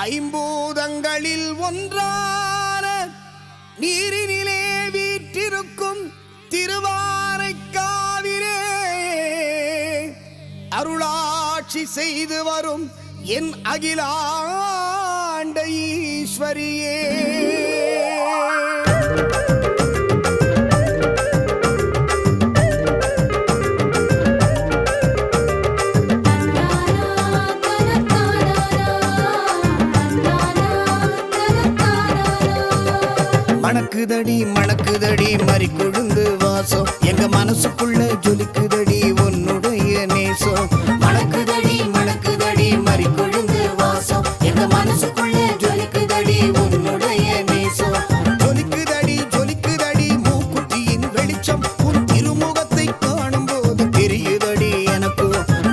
ஐம்பூதங்களில் ஒன்றான நீரினிலே வீற்றிருக்கும் திருவானைக்காவிலே அருளாட்சி செய்து வரும் என் அகிலாண்ட ஈஸ்வரியே. மணக்குதடி மணக்குதடி மறி கொழுந்து வாசம் எங்க மனசுக்குள்ள ஜொலிக்குதடி உன்னுடைய நேசம். மணக்குதடி மணக்குதடி மறி கொழுந்து வாசம் எங்க மனசுக்குள்ள ஜொலிக்குதடி உன்னுடைய நேசம். ஜொலிக்குதடி ஜொலிக்குதடி மூக்குத்தியின் வெளிச்சம் உன் திருமுகத்தை காணும் போது தெரியுதடி எனக்கு.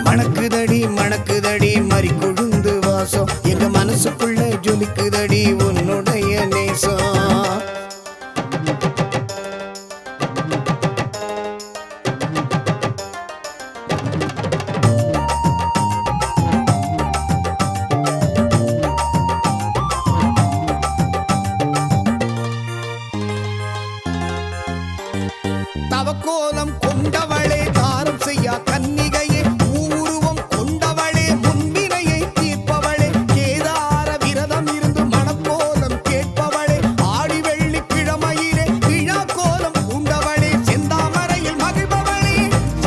மணக்குதடி மணக்குதடி மறி கொழுந்து வாசம் எங்க மனசுக்குள்ள ஜொலிக்குதடி உன்னுடைய நேசம். தவக்கோலம் கொண்டவளே தாரம் செய்யா கன்னிகையே ஊருவம் கொண்டவளே முன்பினையை தீர்ப்பவளே கேதார விரதம் இருந்து மணக்கோலம் கேட்பவளே ஆடி வெள்ளி கிழமையிலே விழா கோலம் உண்டவளே செந்தாமரையில் மகிழ்பவளே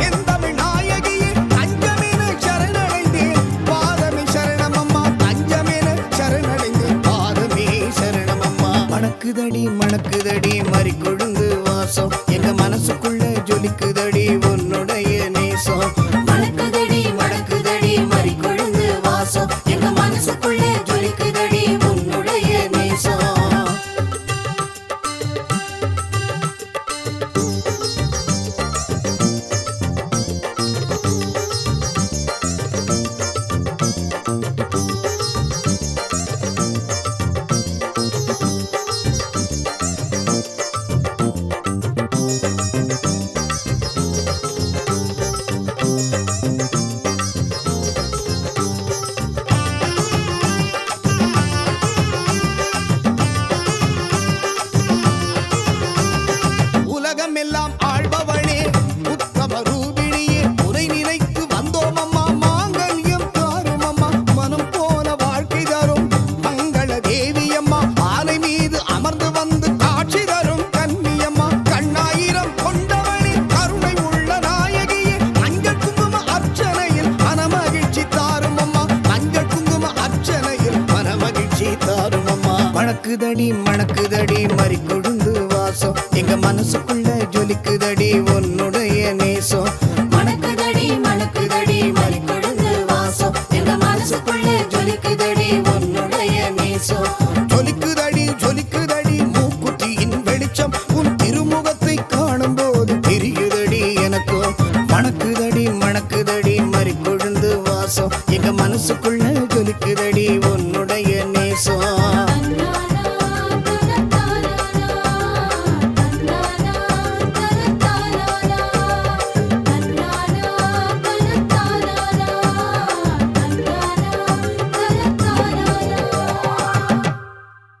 செந்தமிழ் நாயகியே தஞ்சமென சரணடைந்தேன் பாதமே சரணமம்மா தஞ்சமென சரணடைந்தேன் பாதமே சரணமம்மா. மணக்குதடி மணக்குதடி மறி கொழுந்து வாசம் எங்க மனசுக்குள்ள ஜொலிக்குதடி உன்னுடைய நேசம். மணக்குதடி மணக்குதடி மறி கொழுந்து வாசம் எங்க மனசுக்குள்ள ஜொலிக்குதடி உன்னுடைய நேசம். உலகமெல்லாம் ஆள்பவளே உத்தம ரூபிணியே உனை நினைத்து வந்தோம் அம்மா மாங்கல்யம் தாரும் அம்மா மனம் போல வாழ்க்கை தரும் மங்கள தேவி அம்மா ஆலை மீது அமர்ந்து வந்து காட்சி தரும் கன்னியம்மா கண்ணாயிரம் கொண்டவளே கருணை உள்ள நாயகியே மஞ்சள் குங்கும அர்ச்சனையில் மனமகிழ்ச்சி தாரும் அம்மா மஞ்சள் குங்கும அர்ச்சனையில் மனமகிழ்ச்சி தாரும் அம்மா. மணக்குதடி மணக்குதடி மறி கொழுந்து வாசம் எங்க மனசுக்குள்ள ஜொலிக்குதடி உன்னுடைய நேசம். மணக்குதடி மணக்குதடி மறி கொழுந்து வாசம் எங்க மனசுக்குள்ள ஜொலிக்குதடி உன்னுடைய நேசம். ஜொலிக்குதடி ஜொலிக்குதடி மூக்குத்தியின் வெளிச்சம் உன் திருமுகத்தை காணும் போது தெரியுதடி எனக்கு. மணக்குதடி மணக்குதடி மறி கொழுந்து வாசம் எங்க மனசுக்குள்ள ஜொலிக்குதடி